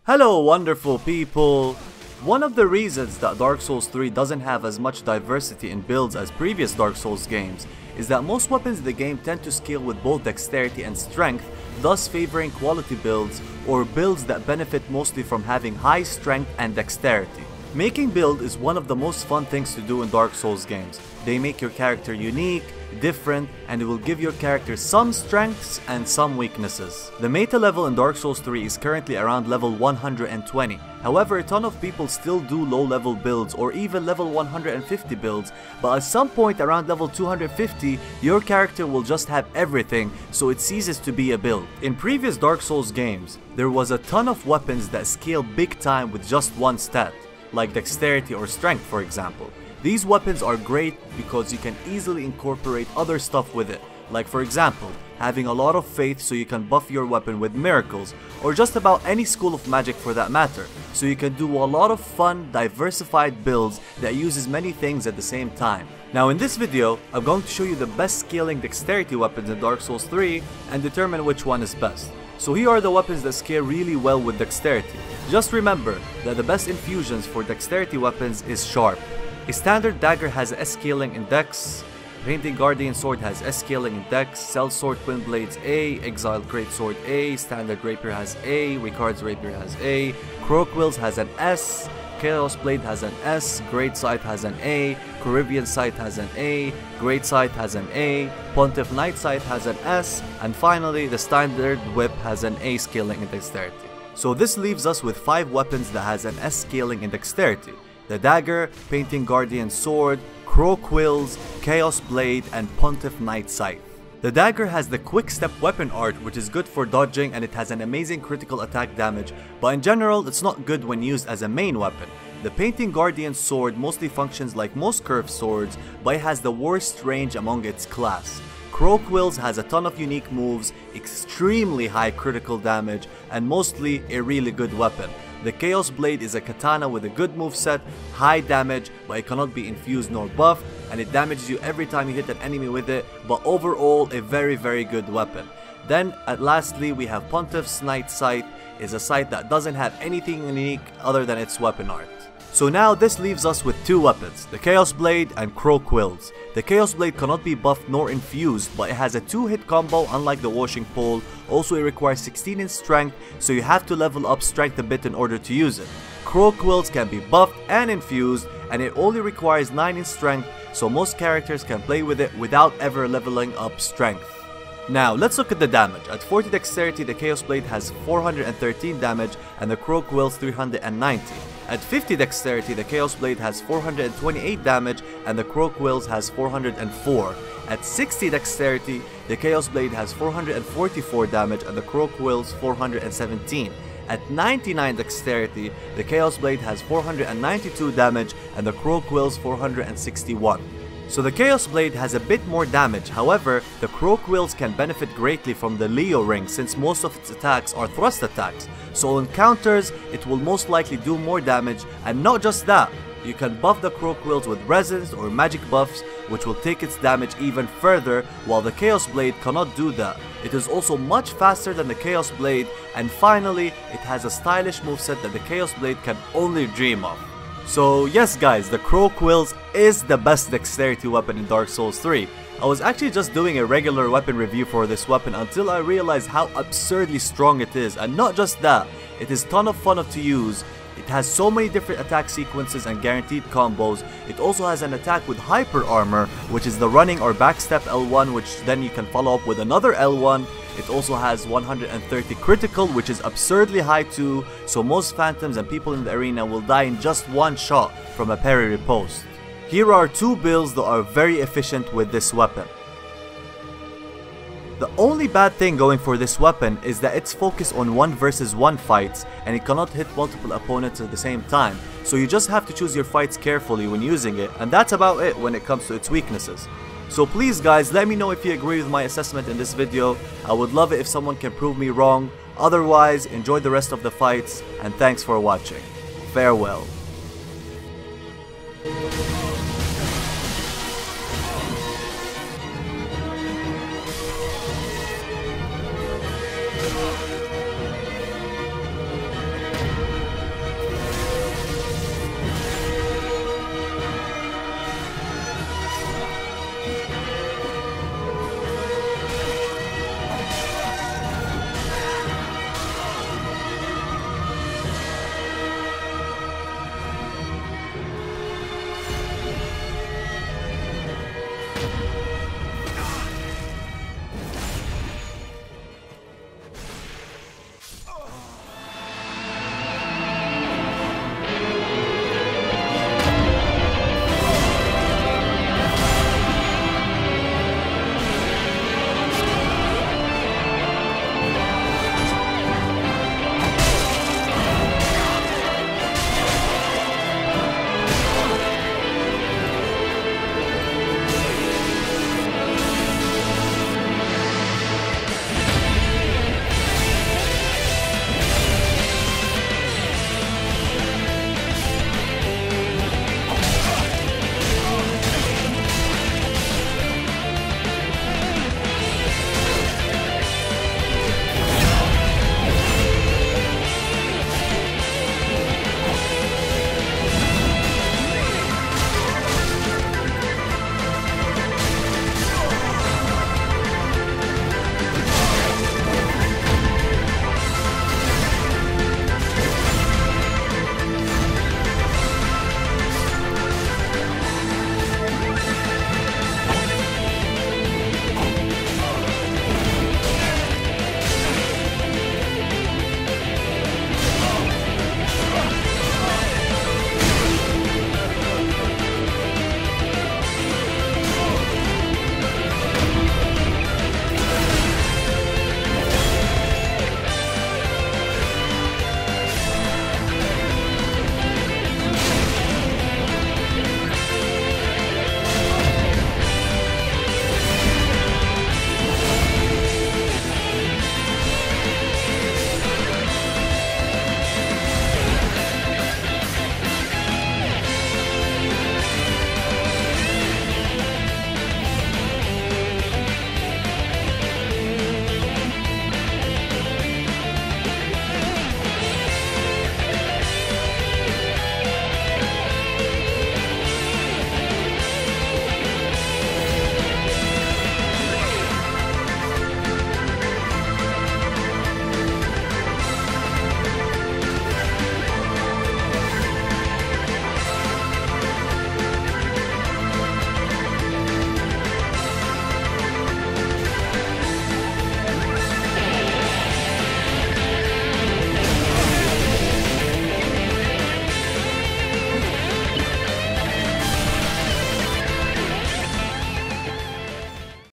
Hello wonderful people! One of the reasons that Dark Souls 3 doesn't have as much diversity in builds as previous Dark Souls games is that most weapons in the game tend to scale with both dexterity and strength, thus favoring quality builds or builds that benefit mostly from having high strength and dexterity. Making build is one of the most fun things to do in Dark Souls games. They make your character unique, different, and it will give your character some strengths and some weaknesses. The meta level in Dark Souls 3 is currently around level 120. However, a ton of people still do low level builds or even level 150 builds, but at some point around level 250, your character will just have everything, so it ceases to be a build. In previous Dark Souls games, there was a ton of weapons that scale big time with just one stat, like dexterity or strength for example. These weapons are great because you can easily incorporate other stuff with it, like for example, having a lot of faith so you can buff your weapon with miracles, or just about any school of magic for that matter, so you can do a lot of fun, diversified builds that uses many things at the same time. Now in this video, I'm going to show you the best scaling dexterity weapons in Dark Souls 3 and determine which one is best. So here are the weapons that scale really well with dexterity. Just remember that the best infusions for dexterity weapons is sharp. A standard dagger has S scaling in dex, Painting Guardian Sword has S scaling in dex, Sellsword Twin Blades A, Exiled Greatsword A, Standard Rapier has A, Ricard's Rapier has A, Croakwills has an S, Chaos Blade has an S, Great Scythe has an A, Corrivian Scythe has an A, Great Scythe has an A, Pontiff Knight Scythe has an S, and finally the Standard Whip has an A scaling in dexterity. So this leaves us with 5 weapons that has an S scaling in dexterity: the Dagger, Painting Guardian Sword, Croakwills, Chaos Blade, and Pontiff Knight Scythe. The Dagger has the quick step weapon art, which is good for dodging, and it has an amazing critical attack damage, but in general it's not good when used as a main weapon. The Painting Guardian Sword mostly functions like most curved swords, but it has the worst range among its class. Croakwills has a ton of unique moves, extremely high critical damage, and mostly a really good weapon. The Chaos Blade is a katana with a good moveset, high damage, but it cannot be infused nor buffed, and it damages you every time you hit an enemy with it, but overall a very good weapon. Then lastly we have Pontiff's Knight Scythe, is a scythe that doesn't have anything unique other than its weapon art. So now this leaves us with 2 weapons, the Chaos Blade and Croakwills. The Chaos Blade cannot be buffed nor infused, but it has a 2-hit combo unlike the Washing Pole. Also it requires 16 in strength, so you have to level up strength a bit in order to use it. Croakwills can be buffed and infused, and it only requires 9 in strength, so most characters can play with it without ever leveling up strength. Now let's look at the damage. At 40 dexterity the Chaos Blade has 413 damage and the Croakwills 390. At 50 dexterity the Chaos Blade has 428 damage and the Croakwills has 404. At 60 dexterity the Chaos Blade has 444 damage and the Croakwills 417. At 99 dexterity the Chaos Blade has 492 damage and the Croakwills 461. So the Chaos Blade has a bit more damage, however, the Croakwills can benefit greatly from the Leo Ring since most of its attacks are thrust attacks, so on counters it will most likely do more damage, and not just that, you can buff the Croakwills with resins or magic buffs which will take its damage even further, while the Chaos Blade cannot do that. It is also much faster than the Chaos Blade, and finally it has a stylish moveset that the Chaos Blade can only dream of. So yes guys, the Croakwills is the best dexterity weapon in Dark Souls 3. I was actually just doing a regular weapon review for this weapon until I realized how absurdly strong it is, and not just that, it is ton of fun to use. It has so many different attack sequences and guaranteed combos. It also has an attack with hyper armor, which is the running or backstep L1, which then you can follow up with another L1. It also has 130 critical, which is absurdly high too, so most phantoms and people in the arena will die in just one shot from a parry riposte. Here are 2 builds that are very efficient with this weapon. The only bad thing going for this weapon is that it's focused on 1 versus 1 fights and it cannot hit multiple opponents at the same time, so you just have to choose your fights carefully when using it, and that's about it when it comes to its weaknesses. So please guys, let me know if you agree with my assessment in this video. I would love it if someone can prove me wrong. Otherwise, enjoy the rest of the fights, and thanks for watching. Farewell.